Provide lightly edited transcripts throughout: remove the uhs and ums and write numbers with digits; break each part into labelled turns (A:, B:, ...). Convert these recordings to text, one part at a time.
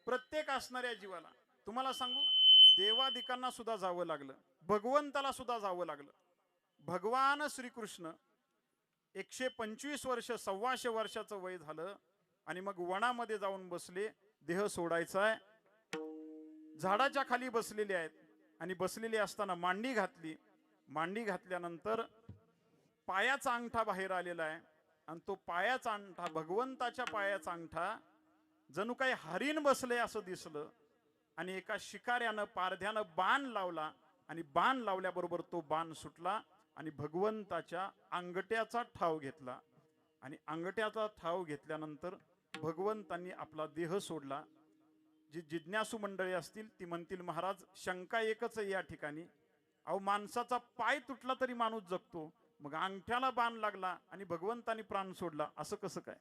A: प्रत्येक असणाऱ्या जीवाला. तुम्हाला सांगू, देवादिकांना सुद्धा जावं लागलं, भगवंताला सुद्धा जावं लागलं. भगवान श्रीकृष्ण 125 वर्ष, 125 वर्षाचं वय झालं आणि मग वनामध्ये जाऊन बसले. देह सोडायचा आहे. झाडाच्या खाली बसलेले आहेत आणि बसलेले असताना मांडी घातली. मांडी घातल्यानंतर पायाचा अंगठा बाहेर आलेला आहे आणि तो पायाचा अंगठा, भगवंताच्या पायाचा अंगठा जणू काही हरिण बसले असं दिसलं. आणि एका शिकाऱ्यानं, पारध्यानं बाण लावला आणि बाण लावल्याबरोबर तो बाण सुटला आणि भगवंताच्या अंगठ्याचा ठाव घेतला. आणि अंगठ्याचा ठाव घेतल्यानंतर भगवंतांनी आपला देह सोडला. जी जिज्ञासू मंडळी असतील ती म्हणतील, महाराज शंका एकच आहे या ठिकाणी, अहो माणसाचा पाय तुटला तरी माणूस जगतो, मग अंगठ्याला बाण लागला आणि भगवंतानी प्राण सोडला, असं कसं काय?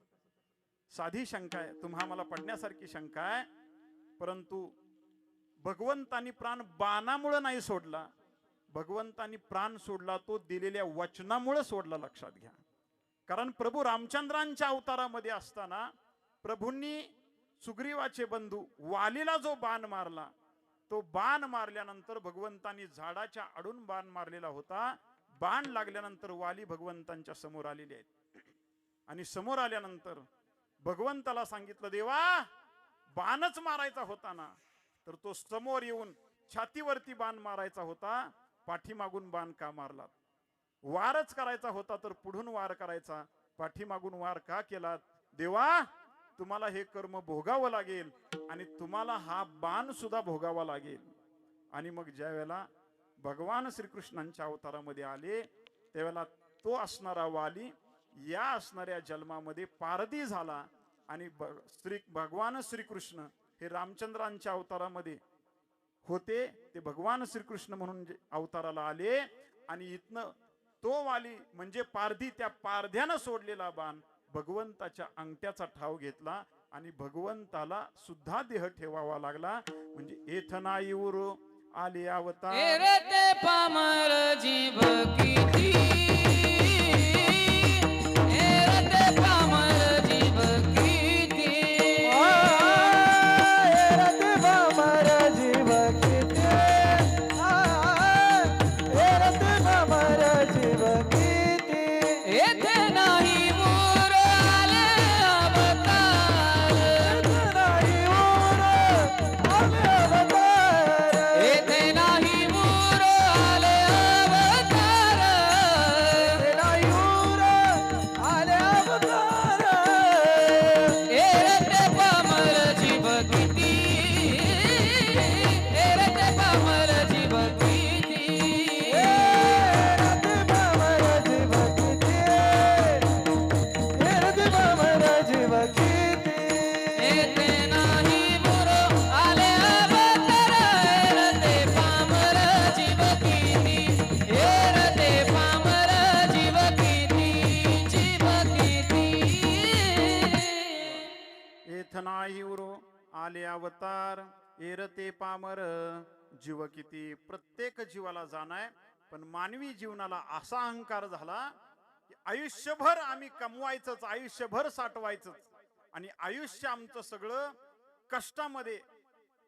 A: साधी शंका आहे, तुम्हा मला पडण्यासारखी शंका आहे. परंतु भगवंतानी प्राण बाणामुळे नाही सोडला, भगवंतानी प्राण सोडला तो दिलेल्या वचनामुळे सोडला, लक्षात घ्या. कारण प्रभू रामचंद्रांच्या अवतारामध्ये असताना प्रभूंनी सुग्रीवाचे बंधू वालीला जो बाण मारला, तो बाण मारल्यानंतर भगवंतानी झाडाच्या आडून बाण मारलेला होता. बाण लागल्यानंतर वाली भगवंतांच्या समोर आलेले आहेत आणि समोर आल्यानंतर भगवंताला सांगितलं, देवा बाणच मारायचा होता ना, तर तो समोर येऊन छातीवरती बाण मारायचा होता, पाठीमागून बाण का मारला? वारच करायचा होता तर पुढून वार करायचा, पाठीमागून वार का केला? देवा तुम्हाला हे कर्म भोगावं लागेल आणि तुम्हाला हा बाण सुद्धा भोगावा लागेल. आणि मग ज्या वेळेला भगवान श्रीकृष्णांच्या अवतारामध्ये आले, त्यावेळेला तो असणारा वाली या असणाऱ्या जन्मामध्ये पारधी झाला आणि भगवान श्रीकृष्ण हे रामचंद्रांच्या अवतारामध्ये होते, ते भगवान श्रीकृष्ण म्हणून अवताराला आले. आणि इथनं तो वाली म्हणजे पारधी, त्या पारध्यानं सोडलेला बाण भगवंताच्या अंगठ्याचा ठाव घेतला आणि भगवंताला सुद्धा देह ठेवावा लागला. म्हणजे एथनाईवर आले अवतार,
B: ते पामर जीव किती, ते पामर जीव किती,
C: ते पामर जीव किती, ते पामर जीव किती.
B: येथे नाही मोर आले अवतार,
C: नाही वर आले अवतार,
B: येथे नाही मोर आले अवतार,
C: नाही वर आले अवतार.
B: ते पामर जीव किती, ते पामर जीव किती.
C: ते पामर जीव किती, ते पामर जीव किती.
B: येथे नाही मोर आले अवतार, ते पामर जीव किती, ते पामर जीव किती, जीव किती.
A: एथनाईवर आले अवतार, एरते पामर जीव किती. प्रत्येक जीवाला जाणार, पण मानवी जीवनाला असा अहंकार झाला की आयुष्यभर आम्ही कमवायचंच, आयुष्यभर साठवायचंच आणि आयुष्य आमचं सगळं कष्टामध्ये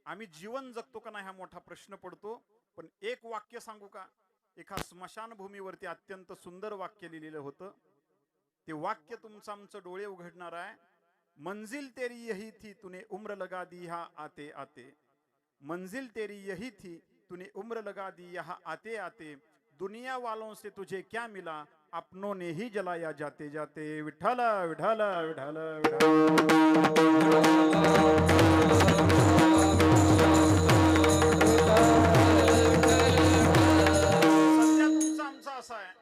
A: आम्ही जीवन जगतो का नाही हा मोठा प्रश्न पडतो. पण एक वाक्य सांगू का, एका स्मशानभूमीवरती अत्यंत सुंदर वाक्य लिहिलेलं होतं. ते वाक्य तुमचं आमचं डोळे उघडणार आहे. मंजिल तेरी यही थी तूने उम्र लगा दी यहाँ आते आते, मंजिल तेरी यही थी तूने उम्र लगा दी यहाँ आते आते, दुनिया वालों से तुझे क्या मिला, अपनों ने ही जलाया जाते जाते. विठ्ठल विठ्ठल विठ्ठल विठ्ठल. सध्या तुमचा आमचा असा आहे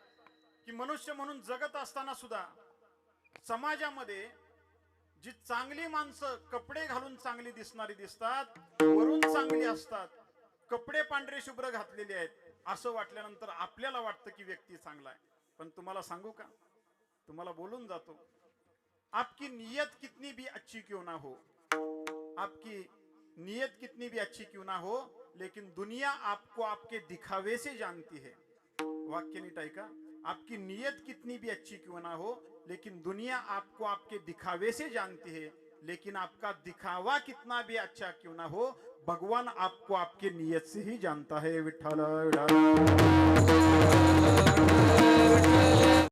A: की मनुष्य म्हणून जगत असताना सुद्धा समाजामध्ये जी चांगली माणसं कपडे घालून चांगली दिसणारी दिसतात, वरून चांगली असतात, कपडे पांढरे शुभ्र घातलेले आहेत, असं वाटल्यानंतर आपल्याला वाटतं की व्यक्ती चांगला आहे. पण तुम्हाला सांगू का, तुम्हाला बोलून जातो, आपकी नियत कितनी भी अच्छी क्यों ना हो, आपकी नियत कितनी भी अच्छी क्यों ना हो, लेकिन दुनिया आपको आपके दिखावे से जानती है. वाक्य नीट ऐका, आपकी नियत कितनी भी अच्छी क्यों ना हो, लेकिन दुनिया आपको आपके दिखावे से जानती है. लेकिन आपका दिखावा कितना भी अच्छा क्यों ना हो, भगवान आपको आपकी नीयत से ही जानता है। विठ्ठल विठ्ठल।